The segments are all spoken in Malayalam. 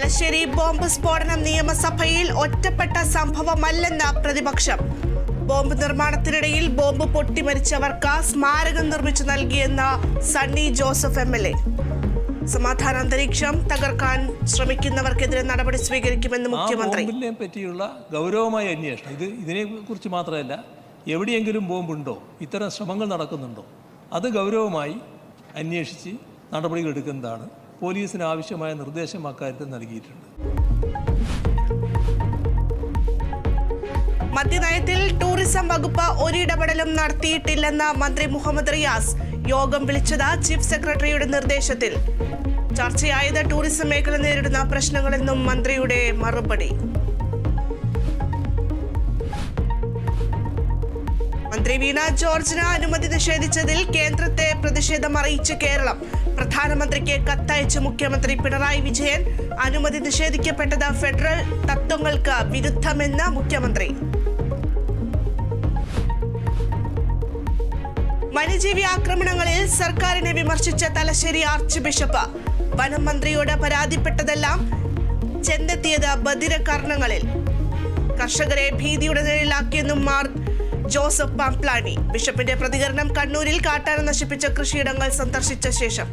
തലശ്ശേരി ബോംബ് സ്ഫോടനം നിയമസഭയിൽ ഒറ്റപ്പെട്ട സംഭവമല്ലെന്ന് പ്രതിപക്ഷം. ബോംബ് നിർമ്മാണത്തിനിടയിൽ ബോംബ് പൊട്ടിമരിച്ചവർക്ക് സ്മാരകം നിർമ്മിച്ചു നൽകിയെന്ന സണ്ണി ജോസഫ് MLA. സമാധാന അന്തരീക്ഷം തകർക്കാൻ ശ്രമിക്കുന്നവർക്കെതിരെ നടപടി സ്വീകരിക്കുമെന്ന് മുഖ്യമന്ത്രി. ബോംബിനെ പറ്റിയുള്ള ഗൗരവമായ അന്വേഷണം ഇതിനെക്കുറിച്ച് മാത്രമല്ല, എവിടെയെങ്കിലും ബോംബുണ്ടോ, ഇത്തരം ശ്രമങ്ങൾ നടക്കുന്നുണ്ടോ, അത് ഗൗരവമായി അന്വേഷിച്ച് നടപടികൾ എടുക്കുന്നതാണ്. പോലീസിന് ആവശ്യമായ നിർദ്ദേശം അക്കാര്യത്തിൽ നൽകിയിട്ടുണ്ട്. മദ്യനയത്തിൽ ടൂറിസം വകുപ്പ് ഒരിടപെടലും നടത്തിയിട്ടില്ലെന്ന് മന്ത്രി മുഹമ്മദ് റിയാസ്. യോഗം വിളിച്ചത് ചീഫ് സെക്രട്ടറിയുടെ നിർദ്ദേശത്തിൽ. ചർച്ചയായത് ടൂറിസം മേഖല നേരിടുന്ന പ്രശ്നങ്ങളെന്നും മന്ത്രിയുടെ മറുപടി. മന്ത്രി വീണ ജോർജിന് അനുമതി നിഷേധിച്ചതിൽ കേന്ദ്രത്തെ പ്രതിഷേധം അറിയിച്ച് കേരളം. പ്രധാനമന്ത്രിക്ക് കത്തയച്ച് മുഖ്യമന്ത്രി പിണറായി വിജയൻ. അനുമതി നിഷേധിക്കപ്പെട്ടത് ഫെഡറൽ തത്വങ്ങൾക്ക് വിരുദ്ധമെന്ന് മുഖ്യമന്ത്രി. വന്യജീവി ആക്രമണങ്ങളിൽ സർക്കാരിനെ വിമർശിച്ച തലശ്ശേരി ആർച്ച് ബിഷപ്പ്. വനം മന്ത്രിയോട് പരാതിപ്പെട്ടതെല്ലാം ചെന്നെത്തിയത് ബധിരകർണങ്ങളിൽ. കർഷകരെ ഭീതിയുടെ നിഴലിലാക്കിയെന്നും മാർ ജോസഫ് പാംപ്ലാനി. ബിഷപ്പിന്റെ പ്രതികരണം കണ്ണൂരിൽ കാട്ടാന നശിപ്പിച്ച കൃഷിയിടങ്ങൾ സന്ദർശിച്ച ശേഷം.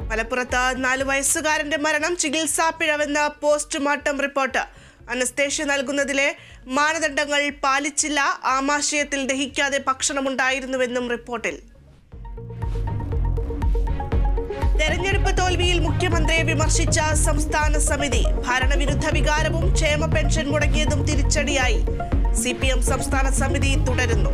മലപ്പുറത്ത് 4 വയസ്സുകാരന്റെ മരണം ചികിത്സാ പിഴവെന്ന് പോസ്റ്റ്മോർട്ടം റിപ്പോർട്ട്. അനസ്തേഷ്യ നൽകുന്നതിലെ മാനദണ്ഡങ്ങൾ പാലിച്ചില്ല. ആമാശയത്തിൽ ദഹിക്കാതെ ഭക്ഷണമുണ്ടായിരുന്നുവെന്നും റിപ്പോർട്ടിൽ. തെരഞ്ഞെടുപ്പ് തോൽവിയിൽ മുഖ്യമന്ത്രിയെ വിമർശിച്ച സംസ്ഥാന സമിതി. ഭരണവിരുദ്ധ വികാരവും ക്ഷേമ പെൻഷൻ മുടങ്ങിയതും തിരിച്ചടിയായി. CPM സംസ്ഥാന സമിതി തുടരുന്നു.